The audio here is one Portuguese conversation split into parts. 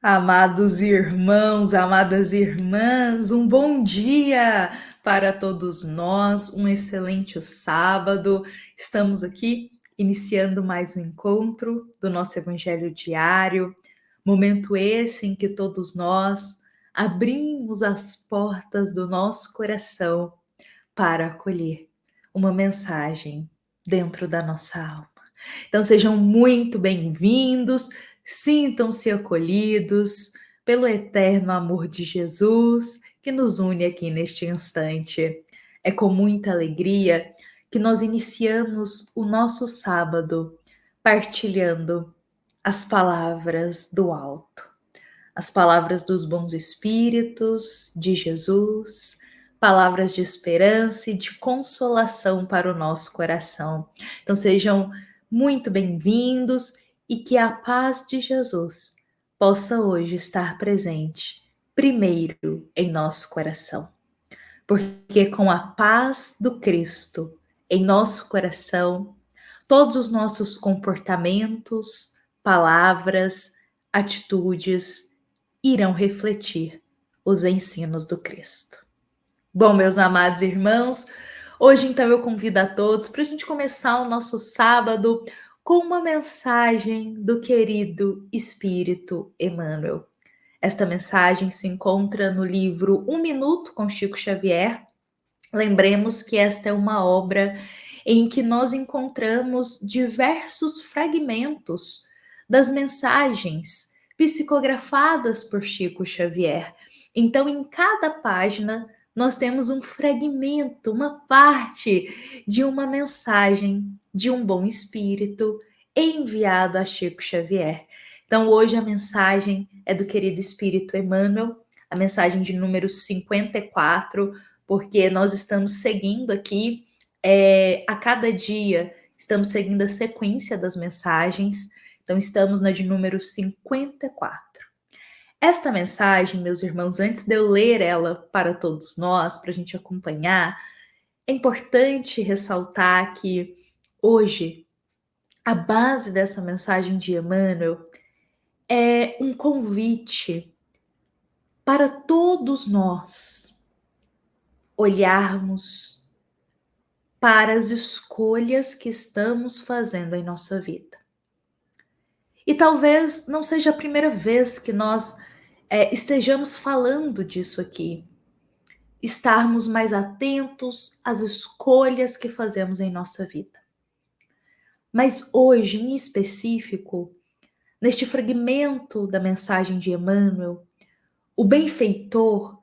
Amados irmãos, amadas irmãs, um bom dia para todos nós, um excelente sábado. Estamos aqui iniciando mais um encontro do nosso Evangelho diário, momento esse em que todos nós abrimos as portas do nosso coração para acolher uma mensagem dentro da nossa alma. Então sejam muito bem-vindos, sintam-se acolhidos pelo eterno amor de Jesus que nos une aqui neste instante. É com muita alegria que nós iniciamos o nosso sábado partilhando as palavras do alto, as palavras dos bons espíritos de Jesus, palavras de esperança e de consolação para o nosso coração. Então sejam muito bem-vindos e que a paz de Jesus possa hoje estar presente primeiro em nosso coração. Porque com a paz do Cristo em nosso coração, todos os nossos comportamentos, palavras, atitudes irão refletir os ensinos do Cristo. Bom, meus amados irmãos, hoje então eu convido a todos para a gente começar o nosso sábado com uma mensagem do querido Espírito Emmanuel. Esta mensagem se encontra no livro Um Minuto com Chico Xavier. Lembremos que esta é uma obra em que nós encontramos diversos fragmentos das mensagens psicografadas por Chico Xavier. Então, em cada página, nós temos um fragmento, uma parte de uma mensagem de um bom espírito enviado a Chico Xavier. Então, hoje a mensagem é do querido Espírito Emmanuel, a mensagem de número 54, porque nós estamos seguindo aqui, a cada dia, estamos seguindo a sequência das mensagens, então estamos na de número 54. Esta mensagem, meus irmãos, antes de eu ler ela para todos nós, para a gente acompanhar, é importante ressaltar que hoje a base dessa mensagem de Emmanuel é um convite para todos nós olharmos para as escolhas que estamos fazendo em nossa vida. E talvez não seja a primeira vez que nós estejamos falando disso aqui. Estarmos mais atentos às escolhas que fazemos em nossa vida. Mas hoje, em específico, neste fragmento da mensagem de Emmanuel, o benfeitor,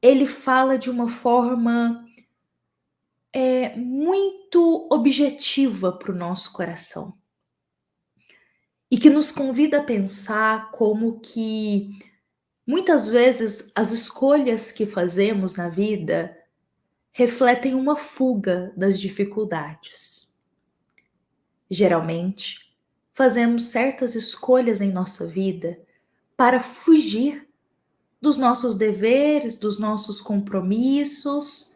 ele fala de uma forma muito objetiva para o nosso coração. E que nos convida a pensar como que muitas vezes as escolhas que fazemos na vida refletem uma fuga das dificuldades. Geralmente, fazemos certas escolhas em nossa vida para fugir dos nossos deveres, dos nossos compromissos,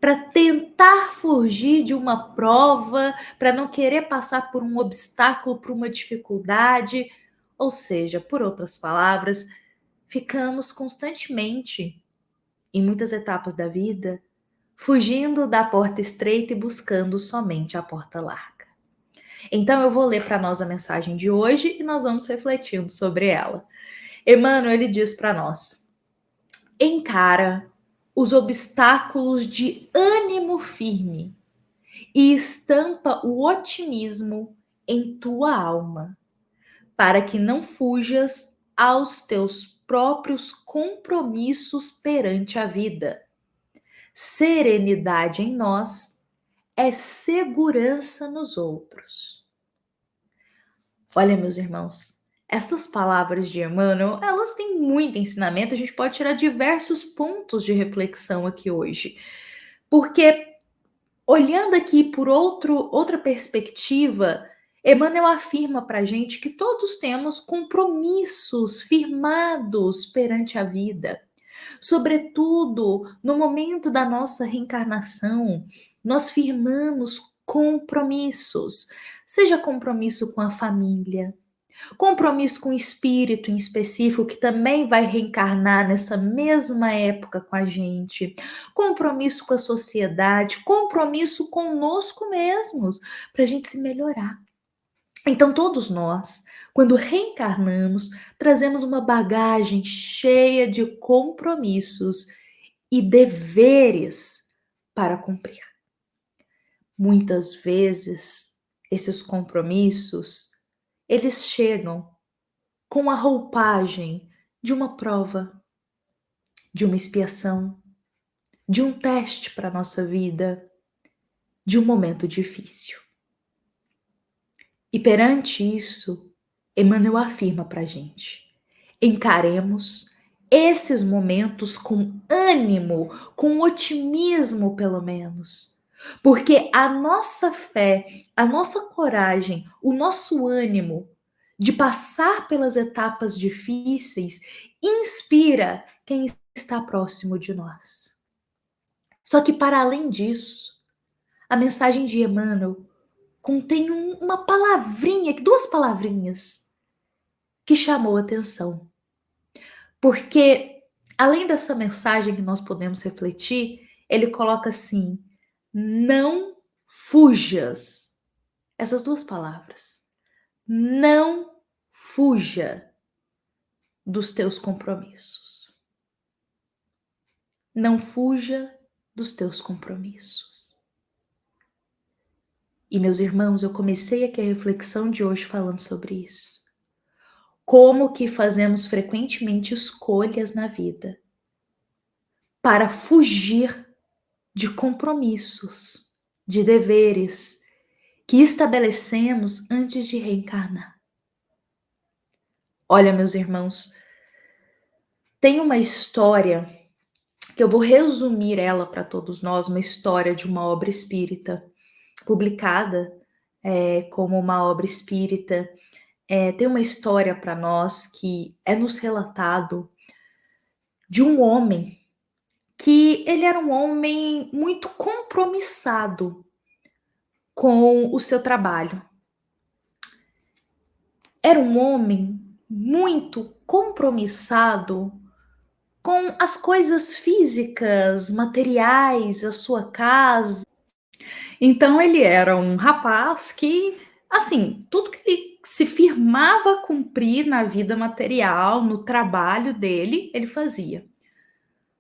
para tentar fugir de uma prova, para não querer passar por um obstáculo, por uma dificuldade. Ou seja, por outras palavras, ficamos constantemente, em muitas etapas da vida, fugindo da porta estreita e buscando somente a porta larga. Então eu vou ler para nós a mensagem de hoje e nós vamos refletindo sobre ela. Emmanuel, ele diz para nós: encara os obstáculos de ânimo firme e estampa o otimismo em tua alma, para que não fujas aos teus próprios compromissos perante a vida. Serenidade em nós é segurança nos outros. Olha, meus irmãos, estas palavras de Emmanuel, elas têm muito ensinamento, a gente pode tirar diversos pontos de reflexão aqui hoje. Porque, olhando aqui por outra perspectiva, Emmanuel afirma para a gente que todos temos compromissos firmados perante a vida. Sobretudo, no momento da nossa reencarnação, nós firmamos compromissos, seja compromisso com a família, Compromisso com o espírito em específico, que também vai reencarnar nessa mesma época com a gente. Compromisso com a sociedade, compromisso conosco mesmos, para a gente se melhorar. Então, todos nós, quando reencarnamos, trazemos uma bagagem cheia de compromissos e deveres para cumprir. Muitas vezes, esses compromissos, eles chegam com a roupagem de uma prova, de uma expiação, de um teste para a nossa vida, de um momento difícil. E perante isso, Emmanuel afirma para a gente: encaremos esses momentos com ânimo, com otimismo, pelo menos. Porque a nossa fé, a nossa coragem, o nosso ânimo de passar pelas etapas difíceis inspira quem está próximo de nós. Só que, para além disso, a mensagem de Emmanuel contém uma palavrinha, duas palavrinhas, que chamou a atenção. Porque, além dessa mensagem que nós podemos refletir, ele coloca assim: não fujas. Essas duas palavras. Não fuja dos teus compromissos. Não fuja dos teus compromissos. E, meus irmãos, eu comecei aqui a reflexão de hoje falando sobre isso. Como que fazemos frequentemente escolhas na vida para fugir de compromissos, de deveres que estabelecemos antes de reencarnar. Olha, meus irmãos, tem uma história que eu vou resumir ela para todos nós, uma história de uma obra espírita, publicada como uma obra espírita. Tem uma história para nós que é nos relatado de um homem que ele era um homem muito compromissado com o seu trabalho. Era um homem muito compromissado com as coisas físicas, materiais, a sua casa. Então ele era um rapaz que, assim, tudo que ele se firmava a cumprir na vida material, no trabalho dele, ele fazia.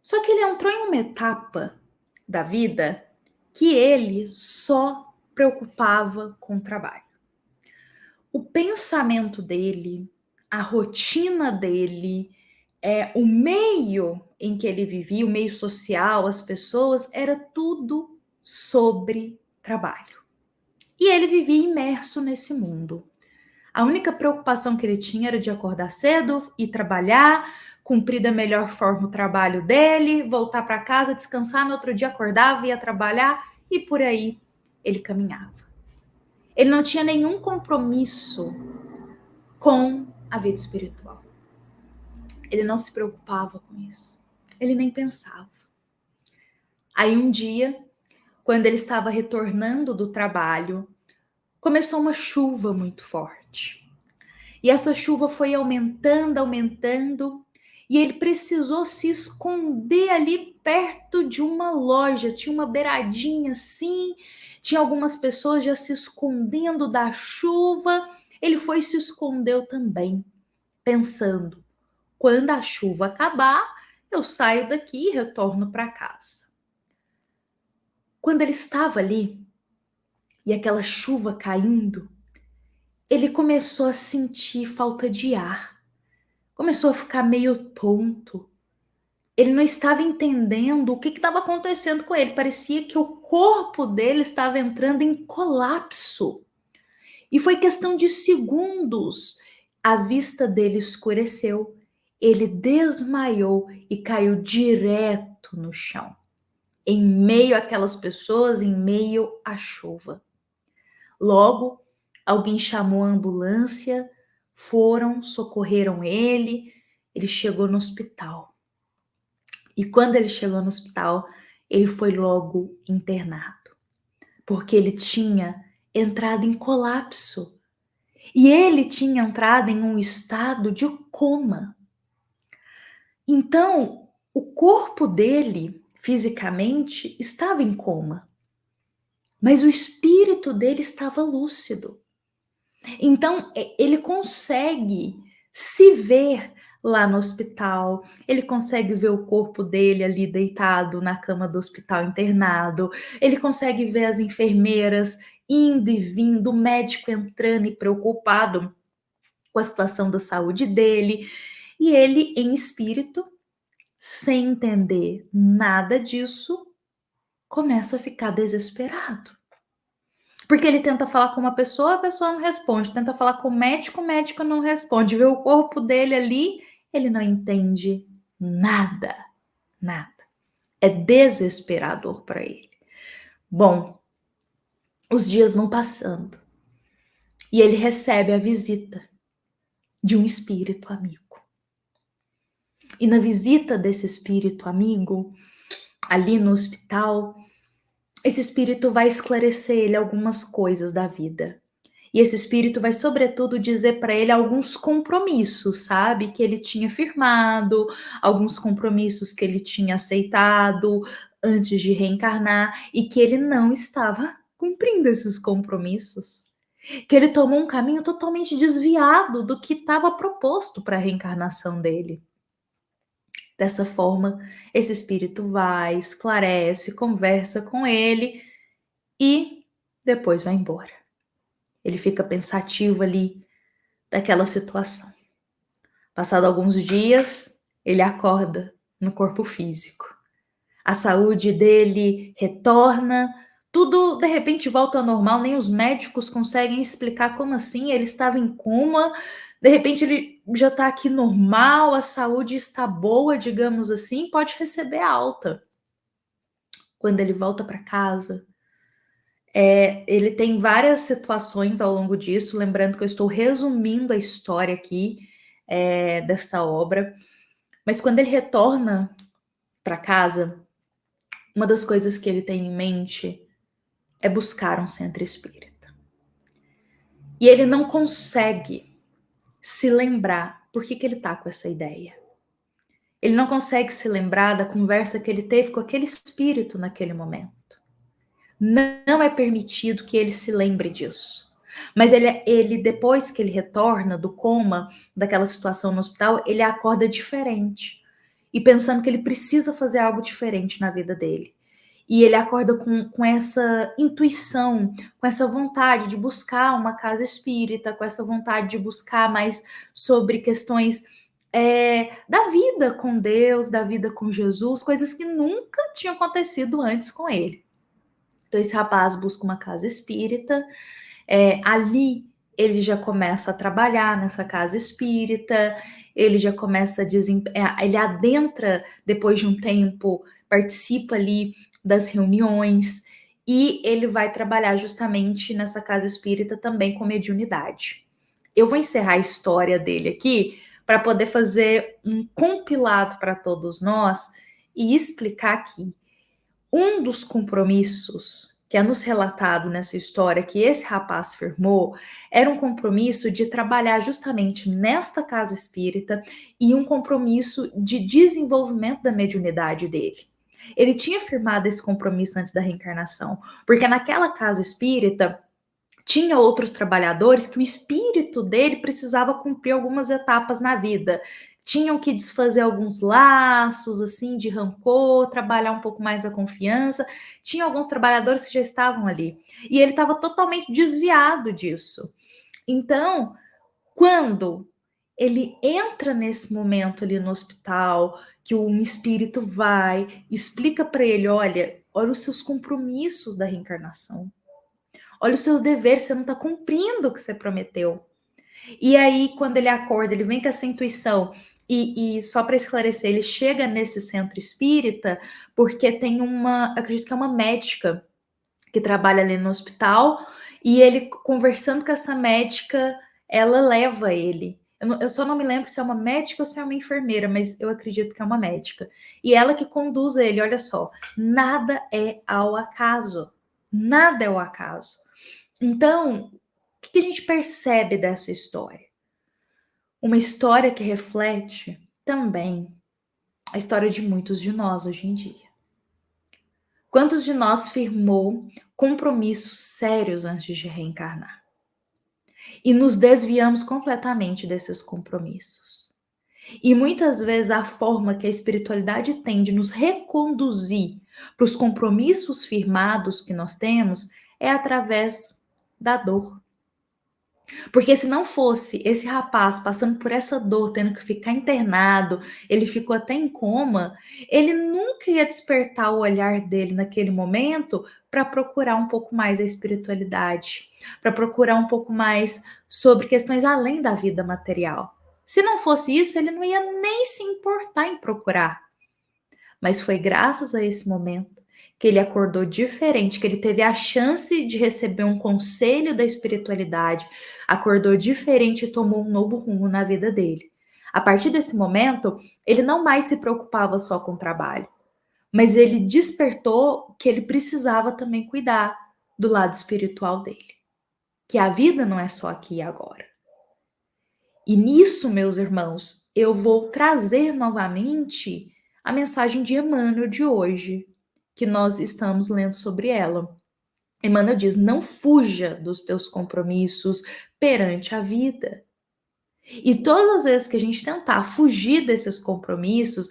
Só que ele entrou em uma etapa da vida que ele só preocupava com o trabalho. O pensamento dele, a rotina dele, o meio em que ele vivia, o meio social, as pessoas, era tudo sobre trabalho. E ele vivia imerso nesse mundo. A única preocupação que ele tinha era de acordar cedo, ir trabalhar, cumprir da melhor forma o trabalho dele, voltar para casa, descansar, no outro dia acordava, ia trabalhar e por aí ele caminhava. Ele não tinha nenhum compromisso com a vida espiritual. Ele não se preocupava com isso. Ele nem pensava. Aí um dia, quando ele estava retornando do trabalho, começou uma chuva muito forte. E essa chuva foi aumentando, aumentando, e ele precisou se esconder ali perto de uma loja. Tinha uma beiradinha assim, tinha algumas pessoas já se escondendo da chuva. Ele foi e se escondeu também, pensando: quando a chuva acabar, eu saio daqui e retorno para casa. Quando ele estava ali, e aquela chuva caindo, ele começou a sentir falta de ar. Começou a ficar meio tonto. Ele não estava entendendo o que estava acontecendo com ele. Parecia que o corpo dele estava entrando em colapso. E foi questão de segundos. A vista dele escureceu. Ele desmaiou e caiu direto no chão, em meio àquelas pessoas, em meio à chuva. Logo, alguém chamou a ambulância, foram, socorreram ele chegou no hospital. E quando ele chegou no hospital, ele foi logo internado, porque ele tinha entrado em colapso. E ele tinha entrado em um estado de coma. Então, o corpo dele, fisicamente, estava em coma, mas o espírito dele estava lúcido. Então, ele consegue se ver lá no hospital, ele consegue ver o corpo dele ali deitado na cama do hospital internado, ele consegue ver as enfermeiras indo e vindo, o médico entrando e preocupado com a situação da saúde dele, e ele, em espírito, sem entender nada disso, começa a ficar desesperado. Porque ele tenta falar com uma pessoa, a pessoa não responde. Tenta falar com o médico não responde. Vê o corpo dele ali, ele não entende nada, nada. É desesperador para ele. Bom, os dias vão passando e ele recebe a visita de um espírito amigo. E na visita desse espírito amigo, ali no hospital, esse espírito vai esclarecer ele algumas coisas da vida. E esse espírito vai, sobretudo, dizer para ele alguns compromissos, sabe? Que ele tinha firmado, alguns compromissos que ele tinha aceitado antes de reencarnar e que ele não estava cumprindo esses compromissos. Que ele tomou um caminho totalmente desviado do que estava proposto para a reencarnação dele. Dessa forma, esse espírito vai, esclarece, conversa com ele e depois vai embora. Ele fica pensativo ali daquela situação. Passado alguns dias, ele acorda no corpo físico. A saúde dele retorna, tudo de repente volta ao normal, nem os médicos conseguem explicar como assim, ele estava em coma, de repente ele já está aqui normal, a saúde está boa, digamos assim, pode receber alta. Quando ele volta para casa, ele tem várias situações ao longo disso, lembrando que eu estou resumindo a história aqui desta obra, mas quando ele retorna para casa, uma das coisas que ele tem em mente é buscar um centro espírita. E ele não consegue se lembrar por que ele está com essa ideia. Ele não consegue se lembrar da conversa que ele teve com aquele espírito naquele momento. Não é permitido que ele se lembre disso. Mas ele, depois que ele retorna do coma, daquela situação no hospital, ele acorda diferente. E pensando que ele precisa fazer algo diferente na vida dele. E ele acorda com essa intuição, com essa vontade de buscar uma casa espírita, com essa vontade de buscar mais sobre questões da vida com Deus, da vida com Jesus, coisas que nunca tinham acontecido antes com ele. Então, esse rapaz busca uma casa espírita, ali ele já começa a trabalhar nessa casa espírita, ele já começa ele adentra, depois de um tempo, participa ali das reuniões, e ele vai trabalhar justamente nessa casa espírita também com mediunidade. Eu vou encerrar a história dele aqui, para poder fazer um compilado para todos nós, e explicar aqui um dos compromissos que é nos relatado nessa história que esse rapaz firmou era um compromisso de trabalhar justamente nesta casa espírita e um compromisso de desenvolvimento da mediunidade dele. Ele tinha firmado esse compromisso antes da reencarnação, porque naquela casa espírita tinha outros trabalhadores que o espírito dele precisava cumprir algumas etapas na vida. Tinham que desfazer alguns laços, assim, de rancor, trabalhar um pouco mais a confiança. Tinha alguns trabalhadores que já estavam ali. E ele estava totalmente desviado disso. Então, quando ele entra nesse momento ali no hospital, que um espírito vai, explica para ele, olha os seus compromissos da reencarnação. Olha os seus deveres, você não está cumprindo o que você prometeu. E aí, quando ele acorda, ele vem com essa intuição. E só para esclarecer, ele chega nesse centro espírita porque tem acredito que é uma médica que trabalha ali no hospital, e ele, conversando com essa médica, ela leva ele. Eu só não me lembro se é uma médica ou se é uma enfermeira, mas eu acredito que é uma médica. E ela que conduz ele, olha só, nada é ao acaso. Nada é ao acaso. Então, que a gente percebe dessa história? Uma história que reflete também a história de muitos de nós hoje em dia. Quantos de nós firmou compromissos sérios antes de reencarnar? E nos desviamos completamente desses compromissos. E muitas vezes a forma que a espiritualidade tem de nos reconduzir para os compromissos firmados que nós temos é através da dor. Porque se não fosse esse rapaz passando por essa dor, tendo que ficar internado, ele ficou até em coma, ele nunca ia despertar o olhar dele naquele momento para procurar um pouco mais a espiritualidade, para procurar um pouco mais sobre questões além da vida material. Se não fosse isso, ele não ia nem se importar em procurar. Mas foi graças a esse momento que ele acordou diferente, que ele teve a chance de receber um conselho da espiritualidade, acordou diferente e tomou um novo rumo na vida dele. A partir desse momento, ele não mais se preocupava só com o trabalho, mas ele despertou que ele precisava também cuidar do lado espiritual dele, que a vida não é só aqui e agora. E nisso, meus irmãos, eu vou trazer novamente a mensagem de Emmanuel de hoje, que nós estamos lendo sobre ela. Emmanuel diz: não fuja dos teus compromissos perante a vida. E todas as vezes que a gente tentar fugir desses compromissos,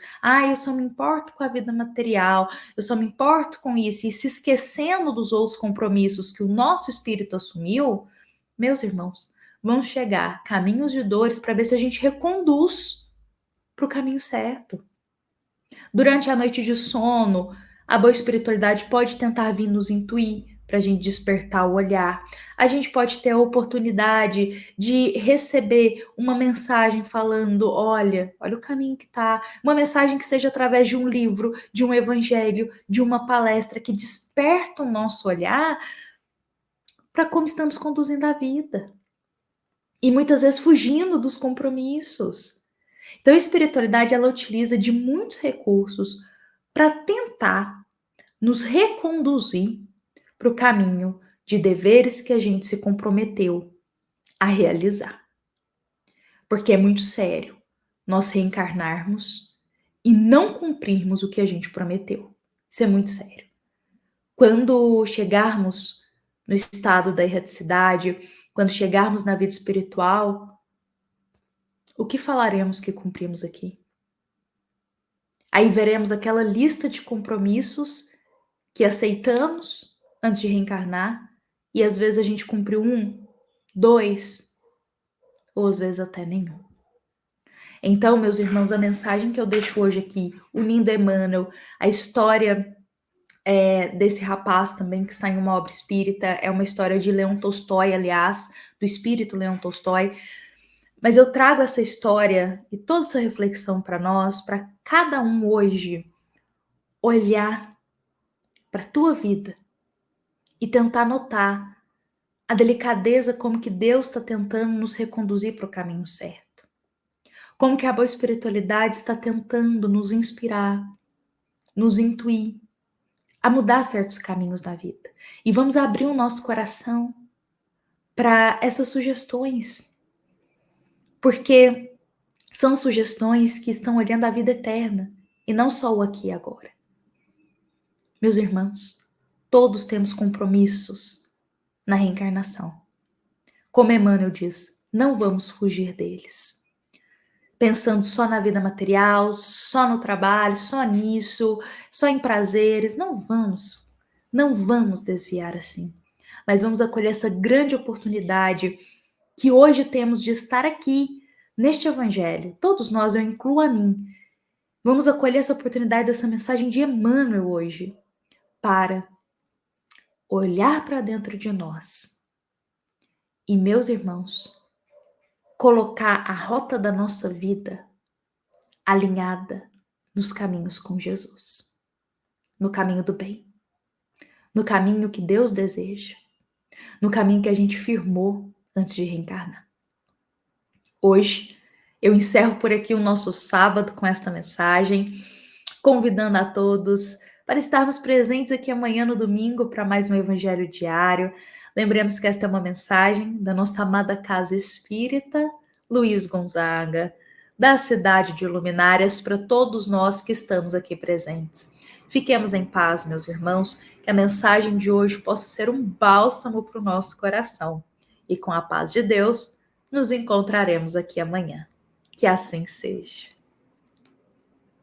eu só me importo com a vida material, eu só me importo com isso, e se esquecendo dos outros compromissos que o nosso espírito assumiu, meus irmãos, vão chegar caminhos de dores para ver se a gente reconduz para o caminho certo. Durante a noite de sono, a boa espiritualidade pode tentar vir nos intuir para a gente despertar o olhar. A gente pode ter a oportunidade de receber uma mensagem falando: olha o caminho que tá. Uma mensagem que seja através de um livro, de um evangelho, de uma palestra que desperta o nosso olhar para como estamos conduzindo a vida. E muitas vezes fugindo dos compromissos. Então, a espiritualidade, ela utiliza de muitos recursos para tentar nos reconduzir para o caminho de deveres que a gente se comprometeu a realizar. Porque é muito sério nós reencarnarmos e não cumprirmos o que a gente prometeu. Isso é muito sério. Quando chegarmos no estado da erraticidade, quando chegarmos na vida espiritual, o que falaremos que cumprimos aqui? Aí veremos aquela lista de compromissos que aceitamos antes de reencarnar, e às vezes a gente cumpriu 1, 2, ou às vezes até nenhum. Então, meus irmãos, a mensagem que eu deixo hoje aqui, unindo Emmanuel, a história desse rapaz também que está em uma obra espírita, é uma história de Leon Tolstói, aliás, do espírito Leon Tolstói. Mas eu trago essa história e toda essa reflexão para nós, para cada um hoje olhar para a tua vida e tentar notar a delicadeza como que Deus está tentando nos reconduzir para o caminho certo. Como que a boa espiritualidade está tentando nos inspirar, nos intuir a mudar certos caminhos da vida. E vamos abrir o nosso coração para essas sugestões. Porque são sugestões que estão olhando a vida eterna e não só o aqui e agora. Meus irmãos, todos temos compromissos na reencarnação. Como Emmanuel diz, não vamos fugir deles. Pensando só na vida material, só no trabalho, só nisso, só em prazeres, não vamos desviar assim. Mas vamos acolher essa grande oportunidade que hoje temos de estar aqui, neste evangelho. Todos nós, eu incluo a mim. Vamos acolher essa oportunidade dessa mensagem de Emmanuel hoje, para olhar para dentro de nós. E, meus irmãos, colocar a rota da nossa vida alinhada nos caminhos com Jesus. No caminho do bem. No caminho que Deus deseja. No caminho que a gente firmou antes de reencarnar. Hoje, eu encerro por aqui o nosso sábado com esta mensagem, convidando a todos para estarmos presentes aqui amanhã no domingo para mais um Evangelho Diário. Lembremos que esta é uma mensagem da nossa amada Casa Espírita Luiz Gonzaga, da cidade de Luminárias, para todos nós que estamos aqui presentes. Fiquemos em paz, meus irmãos, que a mensagem de hoje possa ser um bálsamo para o nosso coração. E com a paz de Deus, nos encontraremos aqui amanhã. Que assim seja.